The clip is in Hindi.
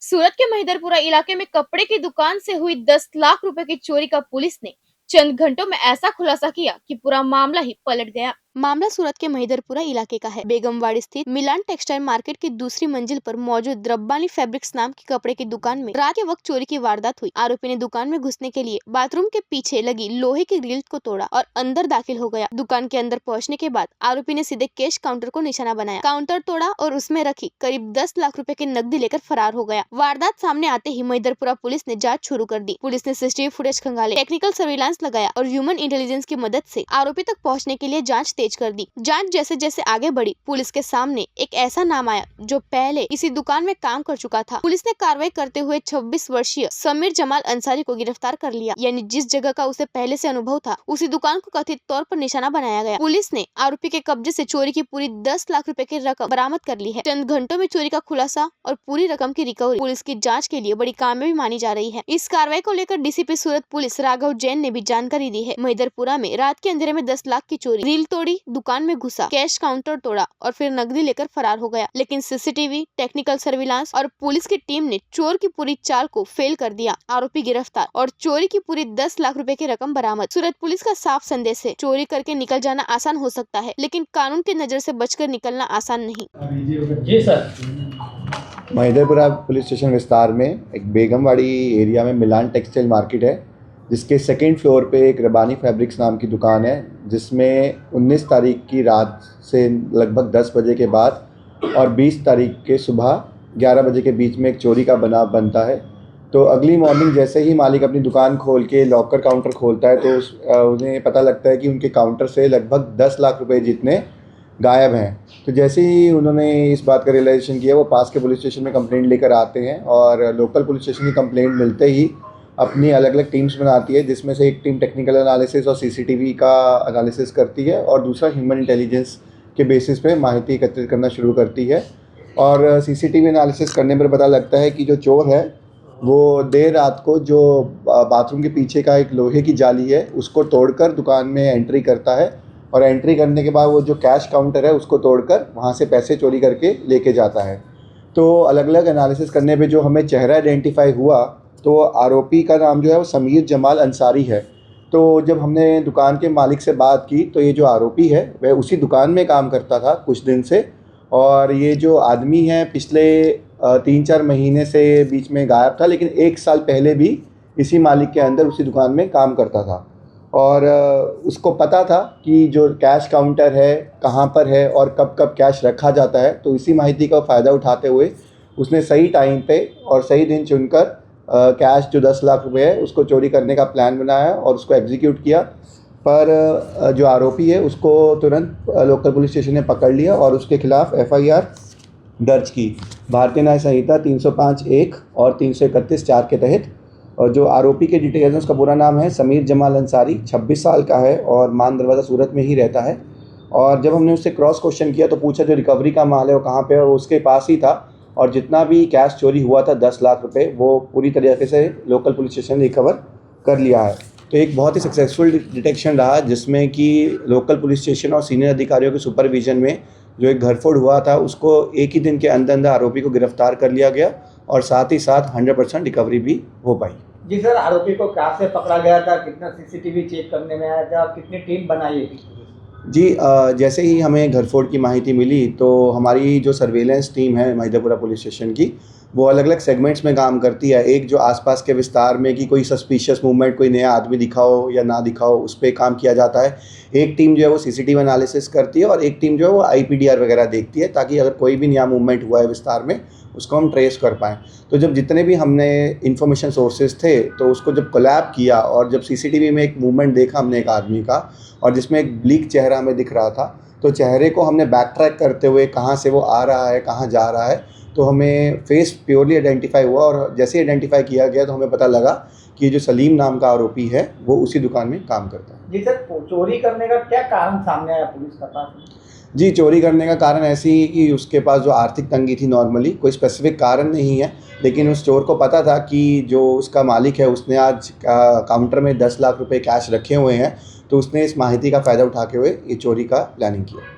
सूरत के महिदरपुरा इलाके में कपड़े की दुकान से हुई 10 लाख रुपए की चोरी का पुलिस ने चंद घंटों में ऐसा खुलासा किया कि पूरा मामला ही पलट गया। मामला सूरत के महिदरपुरा इलाके का है। बेगमवाड़ी स्थित मिलान टेक्सटाइल मार्केट की दूसरी मंजिल पर मौजूद रब्बानी फैब्रिक्स नाम की कपड़े की दुकान में रात के वक्त चोरी की वारदात हुई। आरोपी ने दुकान में घुसने के लिए बाथरूम के पीछे लगी लोहे की ग्रिल को तोड़ा और अंदर दाखिल हो गया। दुकान के अंदर पहुंचने के बाद आरोपी ने सीधे कैश काउंटर को निशाना बनाया, काउंटर तोड़ा और उसमें रखी करीब 10 लाख रुपए की नकदी लेकर फरार हो गया। वारदात सामने आते ही महिदरपुरा पुलिस ने जांच शुरू कर दी। पुलिस ने सीसीटीवी फुटेज खंगाले, टेक्निकल सर्विलांस लगाया और ह्यूमन इंटेलिजेंस की मदद से आरोपी तक पहुंचने के लिए जांच तेज कर दी। जांच जैसे जैसे आगे बढ़ी, पुलिस के सामने एक ऐसा नाम आया जो पहले इसी दुकान में काम कर चुका था। पुलिस ने कार्रवाई करते हुए 26 वर्षीय समीर जमाल अंसारी को गिरफ्तार कर लिया। यानी जिस जगह का उसे पहले से अनुभव था, उसी दुकान को कथित तौर पर निशाना बनाया गया। पुलिस ने आरोपी के कब्जे से चोरी की पूरी 10 लाख रुपए की रकम बरामद कर ली है। चंद घंटों में चोरी का खुलासा और पूरी रकम की रिकवरी पुलिस की जाँच के लिए बड़ी कामयाबी मानी जा रही है। इस कार्रवाई को लेकर डीसीपी सूरत पुलिस राघव जैन ने भी जानकारी दी है। महिदरपुरा में रात के अंधेरे में 10 लाख की चोरी, ग्रिल तोड़ी, दुकान में घुसा, कैश काउंटर तोड़ा और फिर नकदी लेकर फरार हो गया। लेकिन सीसीटीवी, टेक्निकल सर्विलांस और पुलिस की टीम ने चोर की पूरी चाल को फेल कर दिया। आरोपी गिरफ्तार और चोरी की पूरी 10 लाख रुपए की रकम बरामद। सूरत पुलिस का साफ संदेश है, चोरी करके निकल जाना आसान हो सकता है, लेकिन कानून की नजर से बचकर निकलना आसान नहीं। जी सर। महिदरपुरा पुलिस स्टेशन विस्तार में एक बेगमवाड़ी एरिया में मिलान टेक्सटाइल मार्केट है, जिसके सेकंड फ्लोर पे एक रब्बानी फैब्रिक्स नाम की दुकान है, जिसमें 19 तारीख की रात से लगभग 10 बजे के बाद और 20 तारीख के सुबह 11 बजे के बीच में एक चोरी का बनाव बनता है। तो अगली मॉर्निंग जैसे ही मालिक अपनी दुकान खोल के लॉकर काउंटर खोलता है तो उन्हें पता लगता है कि उनके काउंटर से लगभग 10 लाख रुपए जितने गायब हैं। तो जैसे ही उन्होंने इस बात का रियलाइजेशन किया, वो पास के पुलिस स्टेशन में कंप्लेंट लेकर आते हैं और लोकल पुलिस स्टेशन की कंप्लेंट मिलते ही अपनी अलग अलग टीम्स बनाती है, जिसमें से एक टीम टेक्निकल एनालिसिस और सीसीटीवी का एनालिसिस करती है और दूसरा ह्यूमन इंटेलिजेंस के बेसिस पे माहिती एकत्रित करना शुरू करती है। और सीसीटीवी एनालिसिस करने पर पता लगता है कि जो चोर है वो देर रात को जो बाथरूम के पीछे का एक लोहे की जाली है उसको तोड़कर दुकान में एंट्री करता है और एंट्री करने के बाद वो जो कैश काउंटर है उसको तोड़कर वहाँ से पैसे चोरी करके लेके जाता है। तो अलग अलग एनालिसिस करने पे जो हमें चेहरा आइडेंटिफाई हुआ, तो आरोपी का नाम जो है वो समीर जमाल अंसारी है। तो जब हमने दुकान के मालिक से बात की तो ये जो आरोपी है वह उसी दुकान में काम करता था कुछ दिन से, और ये जो आदमी है पिछले 3-4 महीने से बीच में गायब था, लेकिन 1 साल पहले भी इसी मालिक के अंदर उसी दुकान में काम करता था। और उसको पता था कि जो कैश काउंटर है कहाँ पर है और कब कब कैश रखा जाता है। तो इसी माहिती का फ़ायदा उठाते हुए उसने सही टाइम पे और सही दिन चुनकर कैश जो 10 लाख रुपए है उसको चोरी करने का प्लान बनाया और उसको एग्जीक्यूट किया। पर जो आरोपी है उसको तुरंत लोकल पुलिस स्टेशन ने पकड़ लिया और उसके खिलाफ एफआईआर दर्ज की, भारतीय न्याय संहिता 305(1) और 331(4) के तहत। और जो आरोपी के डिटेल्स हैं, उसका पूरा नाम है समीर जमाल अंसारी, 26 साल का है और मान दरवाज़ा सूरत में ही रहता है। और जब हमने उससे क्रॉस क्वेश्चन किया तो पूछा जो रिकवरी का माल है वो कहाँ पे है, वो उसके पास ही था। और जितना भी कैश चोरी हुआ था 10 लाख रुपए, वो पूरी तरीके से लोकल पुलिस स्टेशन ने रिकवर कर लिया है। तो एक बहुत ही सक्सेसफुल डिटेक्शन रहा, जिसमें कि लोकल पुलिस स्टेशन और सीनियर अधिकारियों के सुपरविजन में जो एक घरफोड़ हुआ था उसको एक ही दिन के अंदर अंदर आरोपी को गिरफ्तार कर लिया गया और साथ ही साथ 100% रिकवरी भी हो पाई। जी सर, आरोपी को कहाँ से पकड़ा गया था, कितना सीसीटीवी चेक करने में आया था, कितनी टीम बनाई थी? जी, जैसे ही हमें घरफोड़ की माहिती मिली तो हमारी जो सर्वेलेंस टीम है महिदरपुरा पुलिस स्टेशन की, वो अलग अलग सेगमेंट्स में काम करती है। एक जो आसपास के विस्तार में कि कोई सस्पिशियस मूवमेंट, कोई नया आदमी दिखा हो या ना दिखा हो, उस पर काम किया जाता है। एक टीम जो है वो सीसीटीवी एनालिसिस करती है और एक टीम जो है वो आईपीडीआर वगैरह देखती है, ताकि अगर कोई भी नया मूवमेंट हुआ है विस्तार में उसको हम ट्रेस कर पाएँ। तो जब जितने भी हमने इन्फॉर्मेशन सोर्सेज थे तो उसको जब कोलैब किया और जब सीसीटीवी में एक मूवमेंट देखा हमने एक आदमी का, और जिसमें एक ब्लीक चेहरा हमें दिख रहा था, तो चेहरे को हमने बैक ट्रैक करते हुए कहाँ से वो आ रहा है, कहाँ जा रहा है, तो हमें फेस प्योरली आइडेंटिफाई हुआ। और जैसे आइडेंटिफाई किया गया तो हमें पता लगा कि जो सलीम नाम का आरोपी है वो उसी दुकान में काम करता है। जी सर, चोरी करने का क्या कारण सामने आया पुलिस का पास? जी, चोरी करने का कारण ऐसे ही कि उसके पास जो आर्थिक तंगी थी, नॉर्मली कोई स्पेसिफिक कारण नहीं है, लेकिन उस चोर को पता था कि जो उसका मालिक है उसने आज काउंटर में 10 लाख रुपए कैश रखे हुए हैं, तो उसने इस माहिती का फ़ायदा उठाते हुए ये चोरी का प्लानिंग किया।